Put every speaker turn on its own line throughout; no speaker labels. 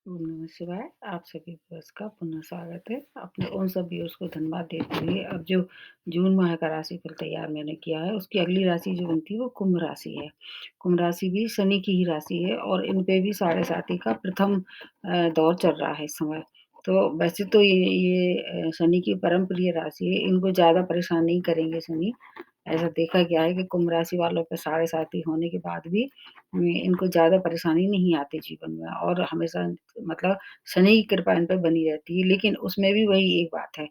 ओम नमः शिवाय। आप सभी व्यूअर्स का पुनः स्वागत है। अपने उन सब व्यूअर्स को धन्यवाद देते हुए अब जो जून माह का राशिफल तैयार मैंने किया है, उसकी अगली राशि जो बनती है वो कुंभ राशि है। कुंभ राशि भी शनि की ही राशि है और इन पे भी साढ़े साती का प्रथम दौर चल रहा है इस समय। तो वैसे तो ये शनि की परम प्रिय राशि है, इनको ज़्यादा परेशान नहीं करेंगे शनि। ऐसा देखा गया है कि कुंभ राशि वालों पे साढ़े साती होने के बाद भी इनको ज़्यादा परेशानी नहीं आती जीवन में और हमेशा मतलब शनि की कृपा इन पे बनी रहती है। लेकिन उसमें भी वही एक बात है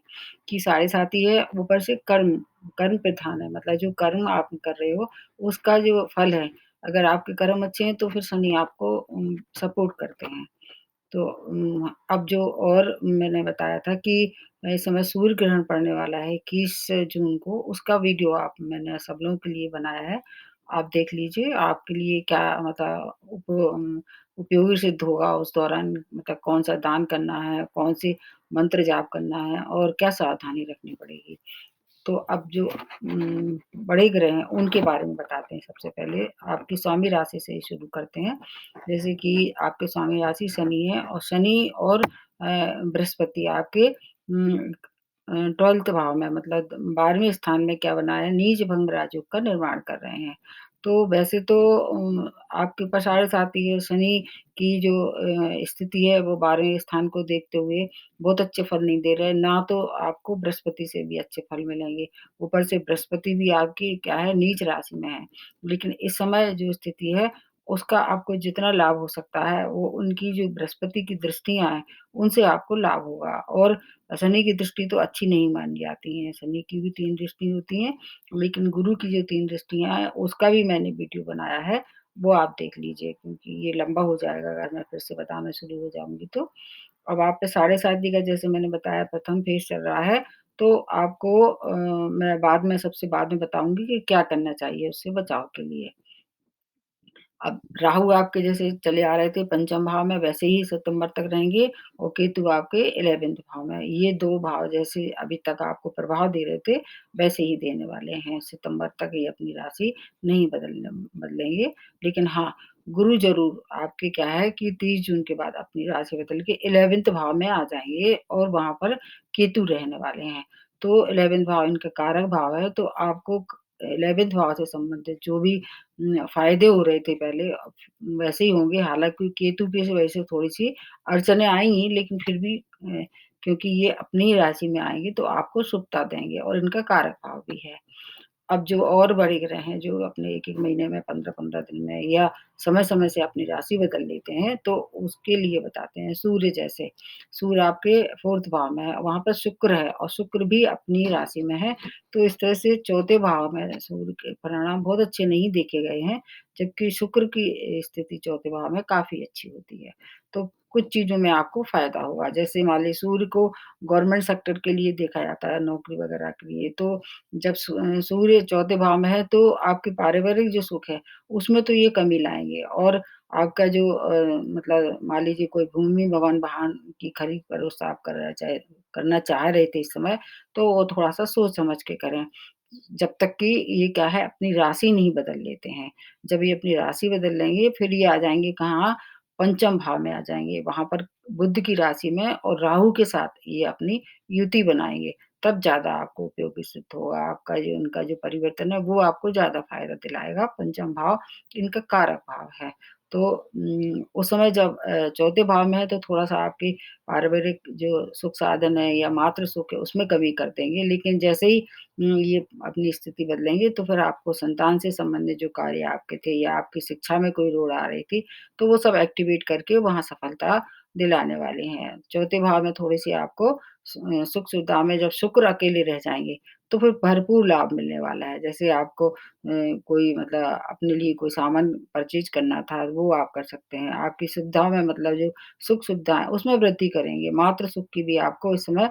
कि साढ़े साती है, ऊपर से कर्म कर्म प्रधान है, मतलब जो कर्म आप कर रहे हो, उसका जो फल है, अगर आपके कर्म अच्छे हैं तो फिर शनि आपको सपोर्ट करते हैं। तो अब जो और मैंने बताया था कि इस समय सूर्य ग्रहण पड़ने वाला है 21 जून को, उसका वीडियो आप मैंने सब लोगों के लिए बनाया है। आप देख लीजिए, आपके लिए क्या मतलब उपयोगी सिद्ध होगा उस दौरान, मतलब कौन-सा दान करना है, कौन-सी मंत्र जाप करना है और क्या सावधानी रखनी पड़ेगी। तो अब जो बड़े ग्रह हैं, उनके बारे में बताते हैं सबसे पहले। आपकी स्वामी राशि से ही शुरू करते हैं। जैसे कि आपके स्वामी राशि शनि है और शनि और बृहस्पति आपके 12th भाव में, मतलब 12वें स्थान में क्या बना है, नीच भंग राजयोग का निर्माण कर रहे हैं। तो वैसे तो आपके पास साढ़े साती है, शनि की जो स्थिति है वो 12वें स्थान को देखते हुए बहुत अच्छे फल नहीं दे रहे हैं, ना तो आपको बृहस्पति से भी अच्छे फल मिलेंगे। ऊपर से बृहस्पति भी आपकी क्या है, नीच राशि में है। लेकिन इस समय जो स्थिति है, उसका आपको जितना लाभ हो सकता है, वो उनकी जो बृहस्पति की दृष्टियाँ हैं, उनसे आपको लाभ होगा। और शनि की दृष्टि तो अच्छी नहीं मानी जाती हैं, शनि की भी 3 दृष्टि होती हैं, लेकिन गुरु की जो 3 दृष्टियाँ हैं, उसका भी मैंने वीडियो बनाया है, वो आप देख लीजिए, क्योंकि ये लंबा हो जाएगा अगर मैं फिर से बताना शुरू हो जाऊँगी तो। अब आप पे साढ़े साती का जैसे मैंने बताया प्रथम फेज़ चल रहा है, तो आपको मैं बाद में सबसे बाद में बताऊँगी कि क्या करना चाहिए उससे बचाव के लिए। अब राहु आपके जैसे चले आ रहे थे पंचम भाव में, वैसे ही सितंबर तक रहेंगे और केतु आपके 11th भाव में। ये 2 भाव जैसे अभी तक आपको प्रभाव दे रहे थे, वैसे ही देने वाले हैं। सितंबर तक ये अपनी राशि नहीं बदलेंगे। लेकिन हाँ, गुरु ज़रूर आपके क्या है कि 30 जून के बाद अपनी राशि बदल के 11th भाव में आ जाएँगे और वहाँ पर केतु रहने वाले हैं। तो 11th भाव इनका कारक भाव है, तो आपको 11th भाव से संबंधित जो भी फ़ायदे हो रहे थे पहले, अब वैसे ही होंगे। हालाँकि केतु की वजह से थोड़ी-सी अड़चनें आएँगी, लेकिन फिर भी क्योंकि ये अपनी ही राशि में आएँगे तो आपको शुभता देंगे और इनका कारक भाव भी है। अब जो और बड़े ग्रह हैं, जो अपने 1-1 महीने में, 15-15 दिन में या समय-समय से अपनी राशि बदल लेते हैं, तो उसके लिए बताते हैं। सूर्य जैसे, सूर्य आपके 4th भाव में है, वहाँ पर शुक्र है और शुक्र भी अपनी राशि में है, तो इस तरह से 4थे भाव में सूर्य के परिणाम बहुत अच्छे नहीं देखे गए हैं, जबकि शुक्र की स्थिति 4थे भाव में काफ़ी अच्छी होती है। तो कुछ चीज़ों में आपको फ़ायदा होगा, जैसे मान लीजिए सूर्य को गवर्नमेंट सेक्टर के लिए देखा जाता है, नौकरी वगैरह के लिए, तो जब सूर्य चौथे भाव में है तो आपके पारिवारिक जो सुख है, उसमें तो ये कमी लाएँगे और आपका जो मतलब मान लीजिए कोई भूमि, भवन, वाहन की खरीद फरोख्त आप करना चाह रहे थे इस समय, तो वो थोड़ा-सा सोच समझ के करें। जब तक कि ये क्या है, अपनी राशि नहीं बदल लेते हैं। जब ये अपनी राशि बदल लेंगे, फिर ये आ जाएँगे कहाँ? पंचम भाव में आ जाएँगे। वहाँ पर बुध की राशि में और राहु के साथ ये अपनी युति बनाएँगे। तब ज़्यादा आपको उपयोगी सिद्ध होगा। आपका जो इनका जो परिवर्तन है, वो आपको ज़्यादा फ़ायदा दिलाएगा। पंचम भाव इनका कारक भाव है। तो उस समय जब चौथे भाव में है तो थोड़ा-सा आपकी पारिवारिक जो सुख साधन है या मातृ सुख है, उसमें कमी कर देंगे। लेकिन जैसे ही ये अपनी स्थिति बदलेंगे तो फिर आपको संतान से संबंधित जो कार्य आपके थे या आपकी शिक्षा में कोई रोड़ आ रही थी, तो वो सब एक्टिवेट करके वहाँ सफलता दिलाने वाले हैं। चौथे भाव में थोड़ी-सी आपको सुख-सुविधा में जब शुक्र अकेले रह जाएँगे, तो फिर भरपूर लाभ मिलने वाला है। जैसे आपको कोई मतलब अपने लिए कोई सामान परचेज़ करना था, वो आप कर सकते हैं। आपकी सुविधाओं में मतलब जो सुख-सुविधा है, उसमें वृद्धि करेंगे। मातृ सुख की भी आपको इस समय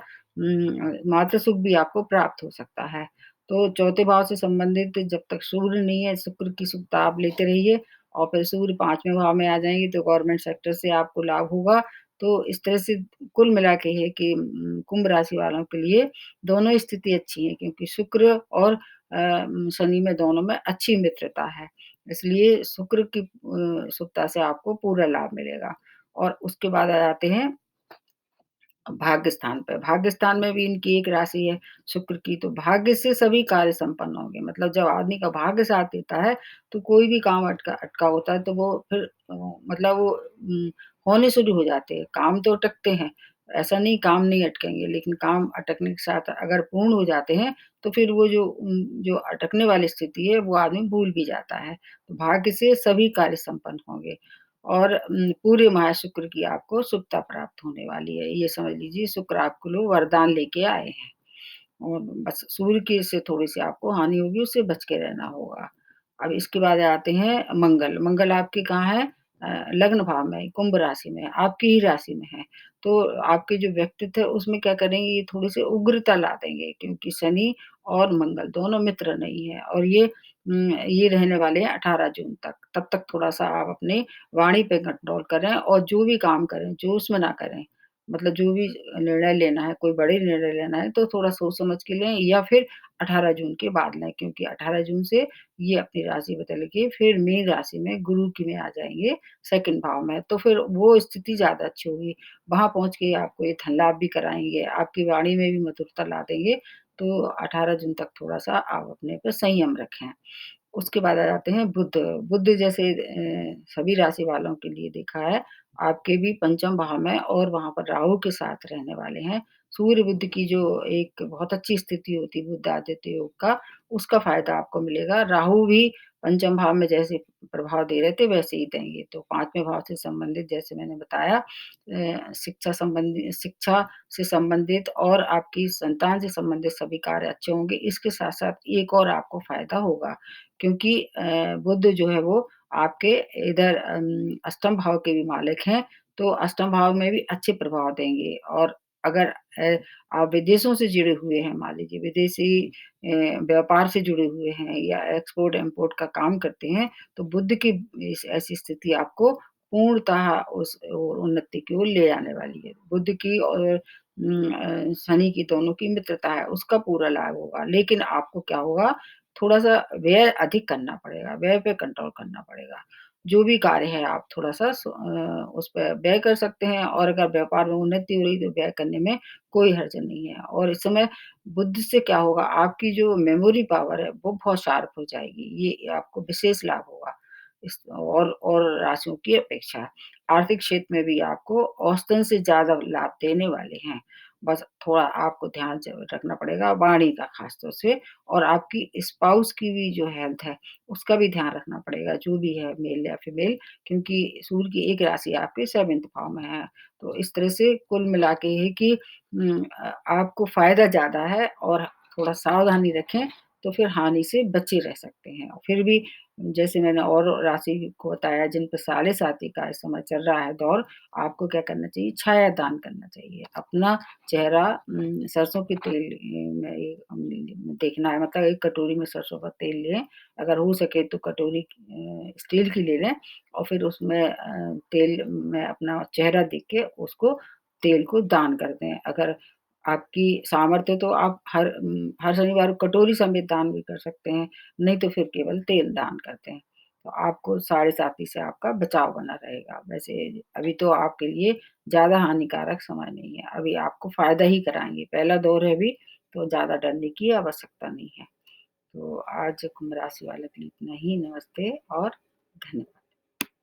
मातृ सुख भी आपको प्राप्त हो सकता है। तो चौथे भाव से संबंधित जब तक सूर्य नहीं है, शुक्र की सुविधा आप लेते रहिए और फिर सूर्य 5वें भाव में आ जाएँगे, तो गवर्नमेंट सेक्टर से आपको लाभ होगा। तो इस तरह से कुल मिला के है कि कुंभ राशि वालों के लिए दोनों स्थिति अच्छी है, क्योंकि शुक्र और शनि में दोनों में अच्छी मित्रता है। इसलिए शुक्र की शुभता से आपको पूरा लाभ मिलेगा। और उसके बाद आ जाते हैं भाग्य स्थान पे। भाग्य स्थान में भी इनकी एक राशि है शुक्र की, तो भाग्य से सभी कार्य संपन्न होंगे। मतलब जब आदमी का भाग्य साथ देता है, तो कोई भी काम अटका अटका होता है तो वो फिर मतलब वो होने शुरू हो जाते हैं। काम तो अटकते हैं, ऐसा नहीं काम नहीं अटकेंगे, लेकिन काम अटकने के साथ अगर पूर्ण हो जाते हैं, तो फिर वो जो अटकने वाली स्थिति है, वो आदमी भूल भी जाता है। तो भाग्य से सभी कार्य संपन्न होंगे। और पूरे माह शुक्र की आपको शुभता प्राप्त होने वाली है। ये समझ लीजिए शुक्र आपके लिए वरदान लेके आए हैं। और बस सूर्य की से थोड़ी-सी आपको हानि होगी, उससे बच के रहना होगा। अब इसके बाद आते हैं मंगल। मंगल आपके कहाँ है? लग्न भाव में, कुंभ राशि में, आपकी ही राशि में है। तो आपके जो व्यक्तित्व है उसमें क्या करेंगे, ये थोड़ी-सी उग्रता ला देंगे क्योंकि शनि और मंगल दोनों मित्र नहीं हैं और ये रहने वाले हैं 18 जून तक। तब तक थोड़ा-सा आप अपनी वाणी पे कंट्रोल करें और जो भी काम करें, जोश में ना करें। मतलब जो भी निर्णय लेना है, कोई बड़े निर्णय लेना है तो थोड़ा सोच समझ के लें या फिर 18 जून के बाद लें क्योंकि 18 जून से ये अपनी राशि बदल के फिर मीन राशि में गुरु की में आ जाएँगे सेकंड भाव में, तो फिर वो स्थिति ज़्यादा अच्छी होगी। वहाँ पहुँच के आपको ये धन लाभ भी कराएँगे, आपकी वाणी में भी मधुरता ला देंगे, तो 18 जून तक थोड़ा-सा आप अपने पे संयम रखें। उसके बाद आ जाते हैं बुध। बुध जैसे सभी राशि वालों के लिए देखा है, आपके भी पंचम भाव में और वहाँ पर राहु के साथ रहने वाले हैं। सूर्य बुध की जो एक बहुत अच्छी स्थिति होती है बुध आदित्य योग का, उसका फ़ायदा आपको मिलेगा। राहु भी पंचम भाव में जैसे प्रभाव दे रहे थे वैसे ही देंगे। तो 5वें भाव से संबंधित जैसे मैंने बताया शिक्षा से संबंधित और आपकी संतान से संबंधित सभी कार्य अच्छे होंगे। इसके साथ-साथ एक और आपको फ़ायदा होगा क्योंकि बुध जो है वो आपके इधर अष्टम भाव के भी मालिक हैं, तो अष्टम भाव में भी अच्छे प्रभाव देंगे और अगर आप विदेशों से जुड़े हुए हैं, मान लीजिए विदेशी व्यापार से जुड़े हुए हैं या एक्सपोर्ट-इम्पोर्ट का काम करते हैं, तो बुध की इस ऐसी स्थिति आपको पूर्णतः उस उन्नति की ओर ले जाने वाली है। बुध की और शनि की दोनों की मित्रता है, उसका पूरा लाभ होगा। लेकिन आपको क्या होगा, थोड़ा-सा व्यय अधिक करना पड़ेगा, व्यय पे कंट्रोल करना पड़ेगा। जो भी कार्य है आप थोड़ा-सा उस पे व्यय कर सकते हैं और अगर व्यापार में उन्नति हो रही है तो व्यय करने में कोई हर्ज नहीं है। और इस समय बुद्ध से क्या होगा, आपकी जो मेमोरी पावर है वो बहुत शार्प हो जाएगी, ये आपको विशेष लाभ होगा इस और राशियों की अपेक्षा। आर्थिक क्षेत्र में भी आपको औसतन से ज़्यादा लाभ देने वाले हैं। बस थोड़ा आपको ध्यान से रखना पड़ेगा वाणी का ख़ास तौर से और आपकी स्पाउस की भी जो हेल्थ है, उसका भी ध्यान रखना पड़ेगा, जो भी है मेल या फीमेल क्योंकि सूर्य की एक राशि आपके 7th भाव में है। तो इस तरह से कुल मिला के ये कि आपको फ़ायदा ज़्यादा है और थोड़ा सावधानी रखें, तो फिर हानि से बचे रह सकते हैं। और फिर भी जैसे मैंने और राशि को बताया जिन पे साढ़े-साती का इस समय चल रहा है दौर, आपको क्या करना चाहिए, छाया दान करना चाहिए। अपना चेहरा सरसों के तेल देखना है मतलब एक कटोरी में सरसों का तेल लें, अगर हो सके तो कटोरी स्टील की ले लें और फिर उसमें तेल में अपना चेहरा देख के उसको तेल को दान कर दें। अगर आपकी सामर्थ्य है तो आप हर शनिवार को कटोरी समेत दान भी कर सकते हैं, नहीं तो फिर केवल तेल दान कर दें। तो आपको साढ़े-साती से आपका बचाव बना रहेगा। वैसे अभी तो आपके लिए ज़्यादा हानिकारक समय नहीं है, अभी आपको फ़ायदा ही कराएँगे। पहला दौर है अभी, तो ज़्यादा डरने की आवश्यकता नहीं है। तो आज कुंभ राशि वालों के लिए इतना ही। नमस्ते और धन्यवाद।